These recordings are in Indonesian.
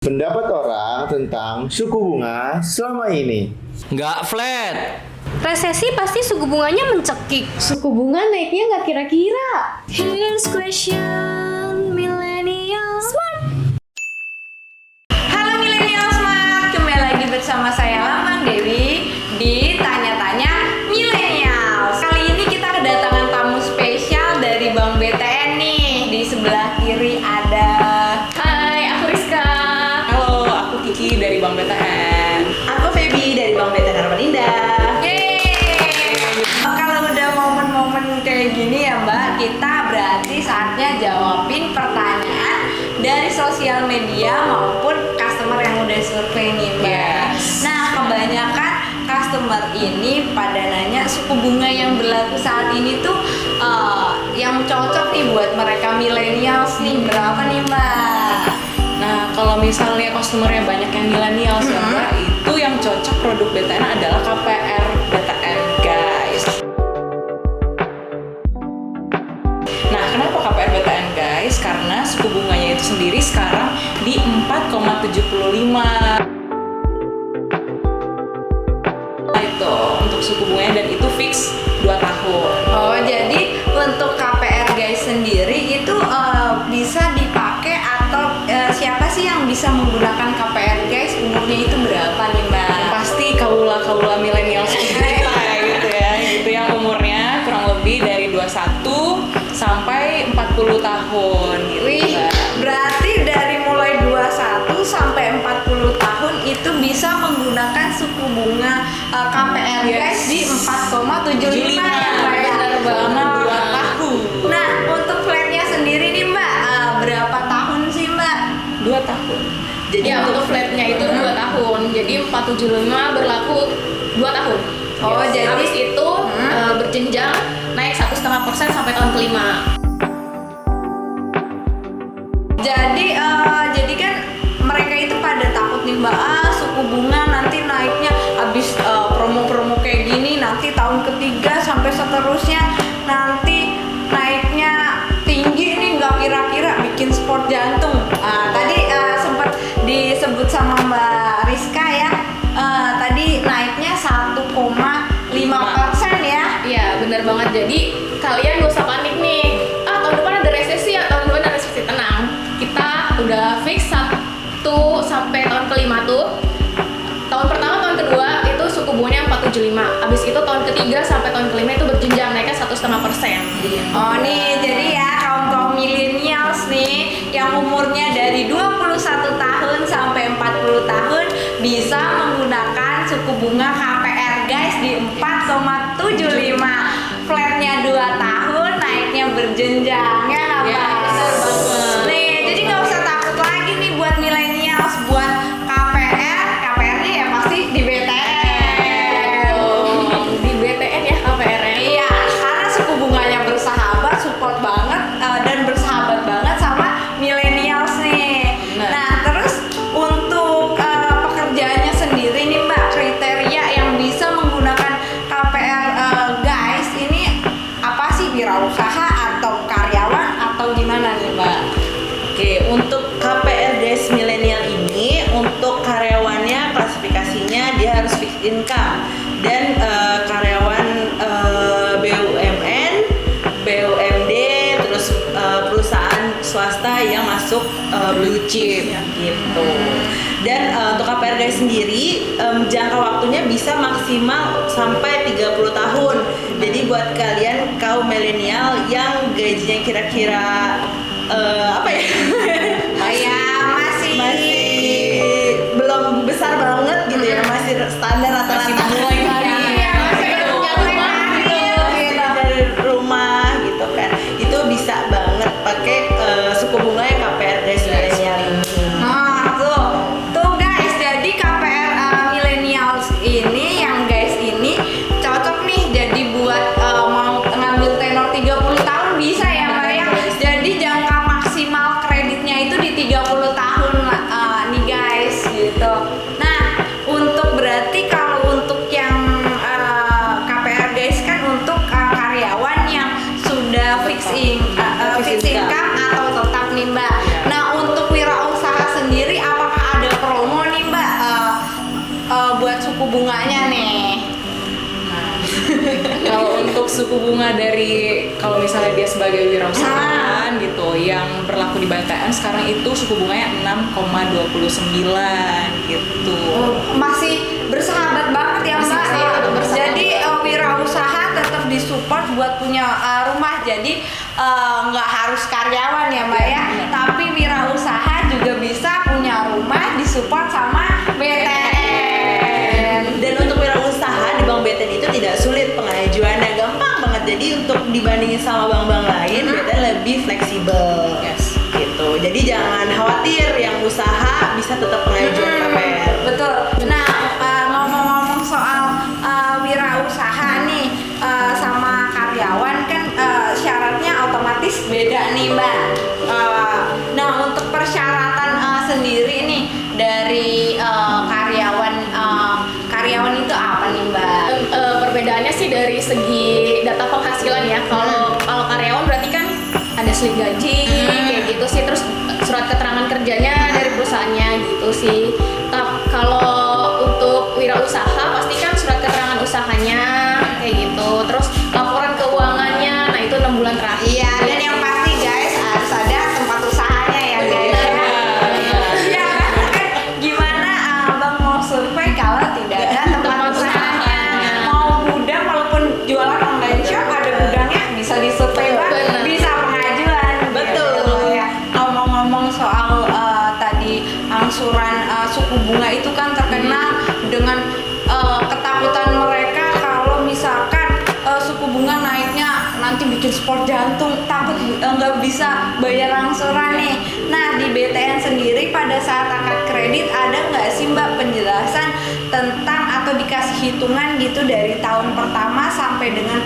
Pendapat orang tentang suku bunga selama ini. Nggak flat. Resesi pasti suku bunganya mencekik. Suku bunga naiknya nggak kira-kira. Here's question, millennial smart. Halo Millennial Smart, kembali lagi bersama saya Lambang Dewi di Tanya-Tanya Millennials. Kali ini kita kedatangan tamu spesial dari Bank BTN nih. Di sebelah kiri ada Hai, aku Rizka. Halo, aku Kiki dari Bank BTN. aku Feby dari Bank BTN Harapan Indah. Yeay. Kalau udah momen-momen kayak gini ya Mbak, kita berarti saatnya jawabin pertanyaan dari sosial media maupun customer yang udah survei nih Mbak. Yes. Nah, kebanyakan customer ini pada nanya suku bunga yang berlaku saat ini tuh yang cocok nih buat mereka millennials nih berapa nih Mbak? Nah, kalau misalnya customernya banyak yang milenial ya Mbak, itu yang cocok produk BTN adalah KPR BTN, guys. Nah, kenapa KPR BTN, guys? Karena suku bunganya itu sendiri sekarang di 4,75. Nah, itu untuk suku bunganya dan itu fix 2 tahun. Oh, jadi untuk KPR guys sendiri itu bisa dipakai atau siapa sih yang bisa menggunakan KPR guys? Umurnya itu berapa nih Mbak? Pasti kaula milenial seperti kita gitu ya. Itu yang umurnya kurang lebih dari 21 sampai 40 tahun gitu. Wih, Mbak. berarti dari mulai 21 sampai 40 tahun itu bisa menggunakan suku bunga KPR guys di 4,75 ya Mbak ya? Benar banget, 2 tahun. Nah, untuk flatnya sendiri nih Mbak, berapa tahun sih Mbak? 2 tahun. Jadi Ya, untuk flatnya itu 2 tahun. Jadi 475 berlaku 2 tahun. Oh, jadi habis itu berjenjang naik 1,5% sampai tahun kelima. Jadi kan mereka itu pada takut nih Mbak, suku bunga nanti naiknya habis promo-promo kayak gini nanti tahun ketiga sampai seterusnya nanti naiknya tinggi nih nggak kira-kira bikin sport jantung. Tadi sempat disebut sama Mbak Rizka ya, tadi naiknya 1,5% ya. Iya, benar banget. Jadi kalian gak usah panik nih. Tahun depan ada resesi ya, tahun depan ada resesi. Tenang. Kita udah fix 1 sampai tahun kelima tuh. Tahun pertama, tahun kedua itu suku bunganya 475. Habis itu tahun ketiga sampai tahun kelima itu berjenjang naiknya 1,5%. Oh nih, jadi ya kaum millennials nih yang umurnya dari 21 tahun sampai 40 tahun bisa menggunakan suku bunga KPR guys di 4,75. Flatnya 2 tahun, naiknya berjenjang ya nggak Ya, Mbak? benar banget. Nih, jadi nggak usah takut lagi nih buat millennials buat KPR. KPR-nya ya pasti di BTN. Di BTN ya KPR-nya. Iya, karena suku bunganya bersahabat, support banget dan bersahabat banget sama millennials nih. Benar. Nah, terus untuk pekerjaannya sendiri nih Mbak, kriteria yang bisa menggunakan KPR guys ini apa sih, wirausaha atau karyawan atau gimana nih Mbak? Oke, untuk KPR Guys Milenial ini untuk karyawannya klasifikasinya dia harus fixed income dan karyawan BUMN, BUMD, terus perusahaan swasta yang masuk blue chip gitu. Dan untuk KPR Guys sendiri jangka waktunya bisa maksimal sampai 30 tahun. Jadi buat kalian kaum milenial yang gajinya kira-kira apa ya? Masih belum besar banget gitu ya, masih standar Masih rata-rata. mulai hari. Iya, masih punya rumah gitu. Dari rumah gitu kan, itu bisa banget pakai suku bunga yang KPR Guys milenial ini. Nah, tuh guys, jadi KPR millennials ini yang guys ini cocok nih jadi buat mau ngambil tenor 30 tahun bisa ya Mbak ya. Jadi jangka maksimal kreditnya bunganya nih. Kalau untuk suku bunga dari kalau misalnya dia sebagai wirausahaan gitu yang berlaku di BTN sekarang itu suku bunganya 6,29 gitu. Masih bersahabat banget ya Masih Mbak. tetap bersahabat. Jadi wirausaha tetap disupport buat punya rumah. Jadi nggak harus karyawan ya Mbak ya. Tapi wirausaha juga bisa punya rumah disupport sama BTN. Dan untuk wirausaha di Bank BTN itu tidak sulit pengajuannya, gampang banget. Jadi untuk dibandingin sama bank-bank lain, BTN lebih fleksibel. Yes. Gitu. Jadi jangan khawatir, yang usaha bisa tetap pengajuan KPR. Betul. Nah, ngomong-ngomong soal wirausaha nih sama karyawan kan syaratnya otomatis beda nih Mbak. Nah, untuk persyaratan sendiri nih dari karyawan itu apa nih Mbak? Perbedaannya sih dari segi data penghasilan ya. Kalau karyawan berarti kan ada slip gaji kayak gitu sih, terus surat keterangan kerjanya dari perusahaannya gitu sih. Kalau untuk wirausaha pasti kan surat keterangan usahanya kayak gitu, terus laporan keuangannya, nah itu 6 bulan terakhir. Iya, dan yang pasti guys harus ada tempat usahanya ya guys. Iya kan? Gimana abang mau survei kalau tidak ada tempat usahanya? Mau gudang walaupun jualan online shop ada gudangnya bisa disurvei Mbak, Benar. bisa pengajuan. Betul. Gitu ya. Ngomong-ngomong soal tadi angsuran suku bunga itu kan terkenal dengan ketakutan mereka kalau misalkan suku bunga naiknya nanti bikin sport jantung, takut nggak bisa bayar angsuran nih. Nah di BTN sendiri pada saat akad kredit ada nggak sih Mbak penjelasan tentang atau dikasih hitungan gitu dari tahun pertama sampai dengan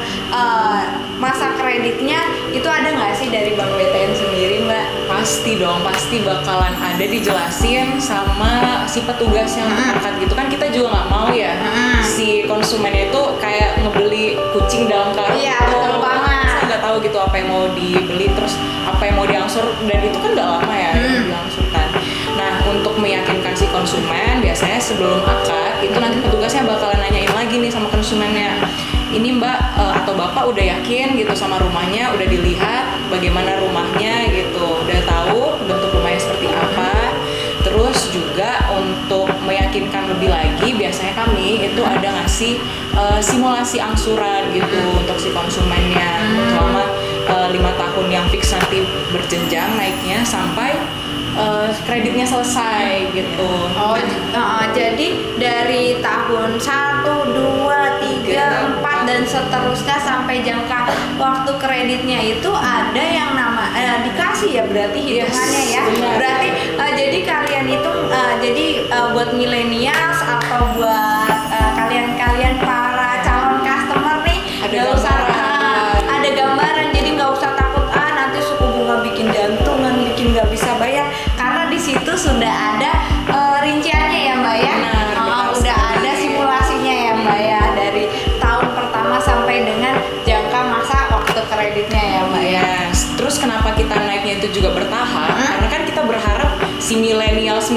masa kreditnya itu ada nggak sih dari Bank BTN sendiri Mbak? Pasti dong, pasti bakalan ada dijelasin sama si petugas yang akad gitu kan. Kita juga nggak mau ya si konsumennya itu kayak ngebeli kucing dalam karung. Iya, gitu. betul banget. Kita nggak tahu gitu apa yang mau dibeli, terus apa yang mau diangsur, dan itu kan nggak lama ya yang diangsurkan. Nah untuk meyakinkan si konsumen biasanya sebelum akad itu nanti petugasnya bakalan nanyain lagi nih sama konsumennya, ini Mbak atau Bapak udah yakin gitu sama rumahnya, udah dilihat bagaimana rumahnya gitu, udah tahu bentuk rumahnya seperti apa. Terus juga untuk meyakinkan lebih lagi biasanya kami itu ada ngasih simulasi angsuran gitu untuk si konsumennya selama 5 tahun yang fix nanti berjenjang naiknya sampai kreditnya selesai gitu. Oh, jadi dari tahun 1, 2, 3, 4 dan seterusnya sampai jangka waktu kreditnya itu ada yang dikasih ya berarti hitungannya Yes, ya. benar. Berarti jadi kalian itu buat millennials atau buat kalian para calon customer nih Ada nggak usah gambaran. ada gambaran, jadi nggak usah takut nanti suku bunga bikin jantungan, bikin nggak bisa bayar, karena di situ sudah ada rinciannya ya Mbak ya. Benar, benar Udah sekali. ada simulasinya ya Mbak ya dari tahun pertama sampai dengan jangka masa waktu kreditnya ya Mbak ya. Yes. Terus kenapa kita naiknya itu juga bertahap? Karena kan kita berharap si millennials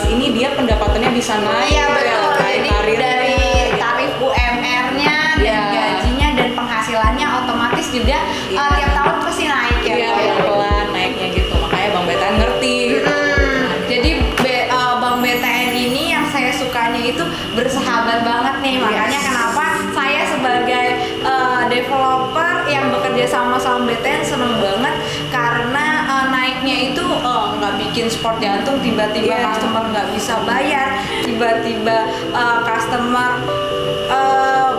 ini dia pendapatannya bisa naik. Iya betul. Kayak Jadi karirnya, dari gitu. tarif UMR-nya dan Iya. gajinya dan penghasilannya otomatis juga Iya. tiap tahun pasti naik ya Iya, Mbak ya. pelan-pelan naiknya gitu. Makanya Bang BTN ngerti gitu. Jadi Bank BTN ini yang saya sukanya itu bersahabat banget nih. Makanya kenapa saya sebagai developer yang bekerja sama BTN seneng banget karena naiknya itu nggak bikin sport jantung, tiba-tiba Iya. customer nggak bisa bayar, tiba-tiba customer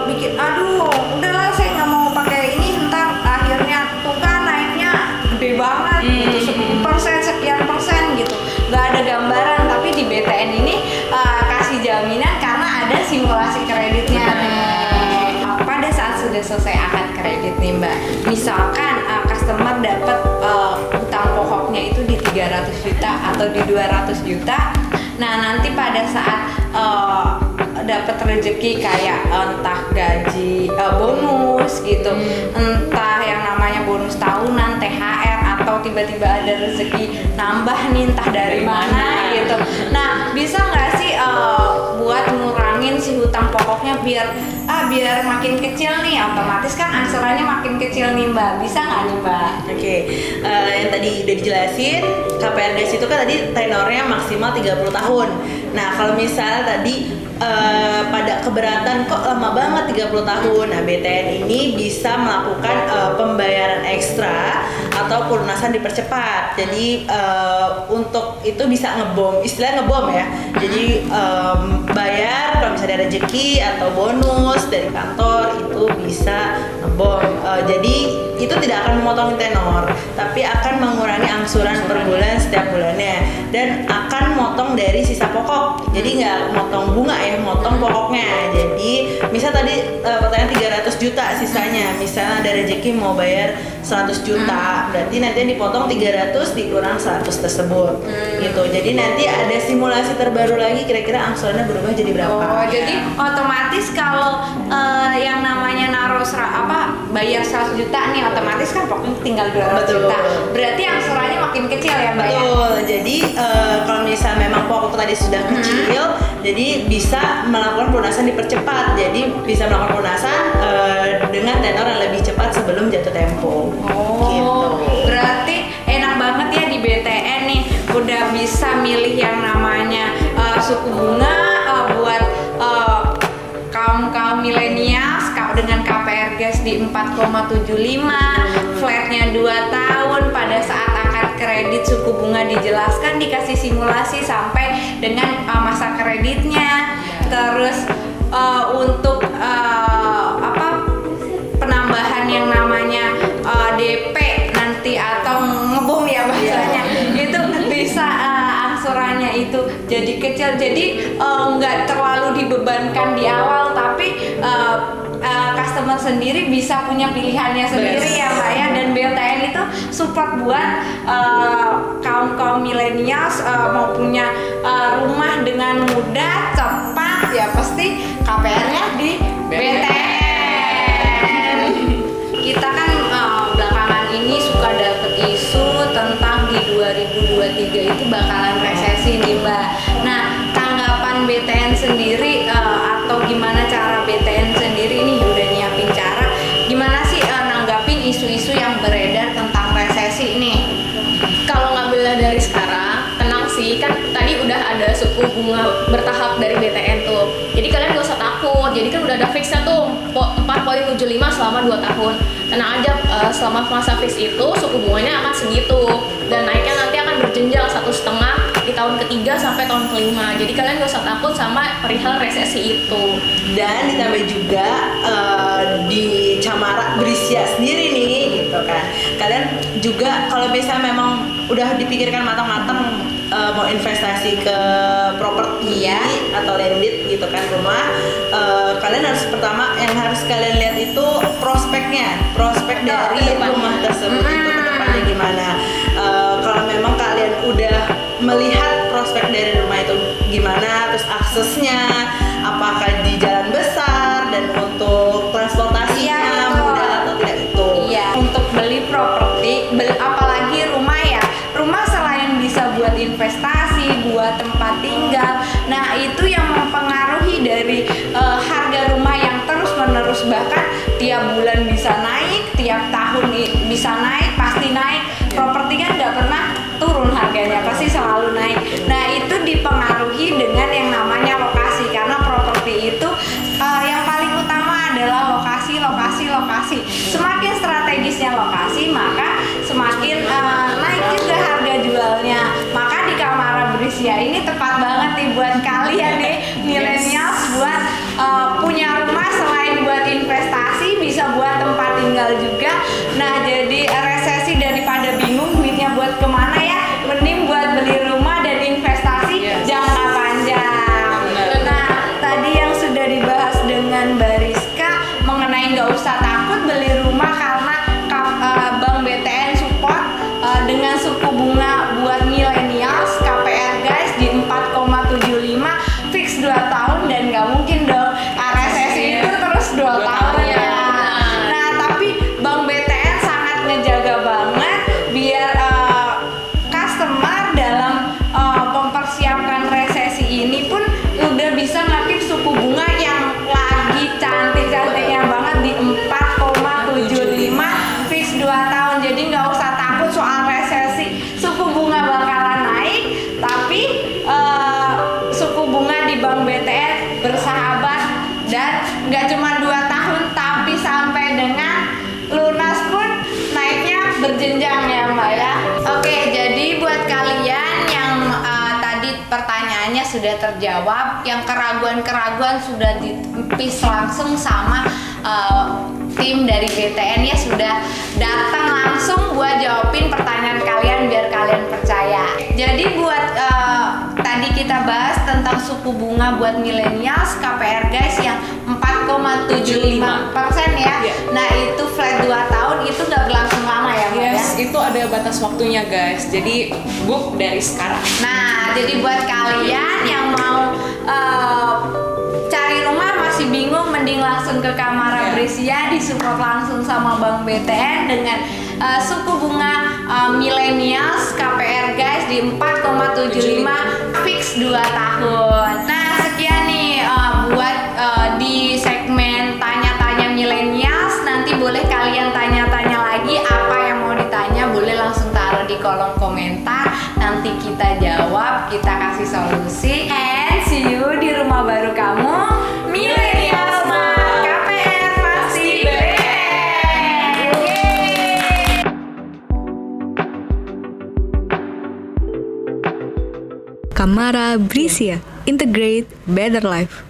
bikin aduh udahlah saya nggak mau pakai ini, ntar akhirnya tuh kan naiknya gede banget gitu, 10%, sekian persen gitu, nggak ada gambaran. Tapi di BTN ini kasih jaminan karena ada simulasi kreditnya nih. Pada saat sudah selesai akad kredit nih Mbak, misalkan customer dapat utang pokoknya itu di 300 juta atau di 200 juta, nah nanti pada saat dapat rezeki kayak entah gaji bonus gitu, entah yang namanya bonus tahunan, THR, atau tiba-tiba ada rezeki nambah nih entah dari mana gitu. Nah bisa nggak sih buat ngurangin si hutang pokok biar makin kecil nih, otomatis kan angsurannya makin kecil nih Mbak. Bisa nggak nih Mbak? Oke, yang tadi udah dijelasin, KPR Guys itu kan tadi tenornya maksimal 30 tahun. Nah, kalau misalnya tadi pada keberatan kok lama banget 30 tahun. Nah, BTN ini bisa melakukan pembayaran ekstra atau pelunasan dipercepat. Jadi untuk itu bisa ngebom, istilahnya ngebom ya. Jadi bayar kalau misalnya ada rezeki atau bonus dari kantor itu bisa ngebom. Jadi itu tidak akan memotong tenor, tapi akan mengurangi angsuran per bulan setiap bulannya dan akan motong dari sisa pokok. Jadi nggak motong bunga ya, motong pokoknya. Jadi misal tadi pertanyaan 300 juta sisanya, misalnya ada rezeki mau bayar 100 juta, berarti nanti yang dipotong 300 dikurang 100 tersebut gitu. Jadi nanti ada simulasi terbaru lagi kira-kira angsurannya berubah jadi berapa. Oh, jadi otomatis kalau yang namanya naruh bayar 100 juta nih, otomatis kan pokoknya tinggal 200 Betul. juta. Berarti angsurannya makin kecil ya Mbak ya? Betul. Jadi kalau misalnya memang pokok tadi sudah kecil, jadi bisa melakukan pelunasan dipercepat. Jadi bisa melakukan pelunasan dengan tenor yang lebih cepat sebelum jatuh tempo. Gitu. Berarti enak banget ya di BTN nih, udah bisa milih yang namanya suku bunga buat kaum milenials dengan KPR Guys di 4,75, flatnya 2 tahun. Pada saat akad kredit suku bunga dijelaskan, dikasih simulasi sampai dengan masa kreditnya. Terus untuk penambahan yang namanya DP nanti atau ngebom ya bahasanya, itu bisa angsurannya itu jadi kecil, jadi nggak terlalu dibebankan di awal, tapi customer sendiri bisa punya pilihannya sendiri ya Mbak ya. Dan BTN itu support buat kaum milenials mau punya rumah dengan mudah, cepat, ya pasti KPR-nya di BTN. Kita kan belakangan ini suka dapet isu tentang di 2023 itu bakalan resesi nih Mbak. Nah, tanggapan BTN sendiri atau gimana cara BTN sendiri ini udah nyiapin cara gimana sih nanggapin isu-isu yang beredar tentang resesi nih? Kalau ngambilnya dari sekarang, tenang sih, kan tadi udah ada suku bunga bertahap dari BTN tuh. Jadi kalian gak usah takut, jadi kan udah ada fixnya tuh 4,75 selama 2 tahun. Tenang aja, selama masa fix itu suku bunganya akan segitu. Dan naiknya nanti akan berjenjang 1,5 di tahun ketiga sampai tahun kelima. Jadi kalian gak usah takut sama perihal resesi itu. Dan ditambah juga di Camara Berisia sendiri nih gitu kan, kalian juga kalau misalnya memang udah dipikirkan matang-matang mau investasi ke properti atau landed gitu kan, rumah, kalian harus pertama yang harus kalian lihat itu prospek dari rumah tersebut itu ke depannya gimana. Kalau memang kalian udah melihat prospek dari rumah itu gimana, terus aksesnya apakah di jalan besar dan untuk transportasinya mudah atau tidak itu. Untuk beli properti, apalagi rumah ya, rumah selain bisa buat investasi, buat tempat tinggal, nah itu yang mempengaruhi dari harga rumah yang terus menerus, bahkan tiap bulan bisa naik, tiap tahun bisa naik, pasti naik. Properti kan nggak pernah turun harganya, pasti selalu naik. Nah itu dipengaruhi dengan yang namanya lokasi, karena properti itu yang paling utama adalah lokasi. Semakin strategisnya lokasi, maka semakin naik juga harga jualnya. Maka di Camara Berisia ini tepat banget nih buat kalian nih milenials, buat punya rumah selain buat investasi, bisa buat tempat tinggal juga. Nah jadi resesi daripada bingung duitnya buat kemana ya, mending buat beli rumah dan investasi jangka panjang. Nah tadi yang sudah dibahas dengan Bariska mengenai nggak usah takut beli rumah karena Bank BTN support dengan suku bunga buat millennials KPR Guys di 4,75 fix 2 tahun, dan nggak mungkin dong resesi itu terus 2 tahun ya. Nah tapi Bank BTN sangat ngejaga banget biar customer dalam mempersiapkan resesi ini pun udah bisa ngaktif suku bunga yang lagi semuanya sudah terjawab, yang keraguan-keraguan sudah ditepis langsung sama tim dari BTN ya, sudah datang langsung buat jawabin pertanyaan kalian biar kalian percaya. Jadi buat tadi kita bahas tentang suku bunga buat millennials KPR guys yang 4,75% ya. Nah itu flat 2 tahun itu udah berlangsung lama ya Mbak ya? Yes, itu ada batas waktunya guys. Jadi book dari sekarang. Nah, jadi buat kalian yang mau cari rumah masih bingung, mending langsung ke Kamara Brescia, disupport langsung sama Bank BTN dengan suku bunga millennials KPR guys di 4,75 fix 2 tahun. Nah, sekian nih buat di segmen tanya-tanya millennials. Nanti boleh kalian tanya-tanya lagi, apa yang mau ditanya boleh langsung taruh di kolom komentar. Nanti kita jawab, kita kasih solusi. And see you di rumah baru kamu, Millennial Smart KPR pasti BTN. Yeay. Kamara Brescia, integrate better life.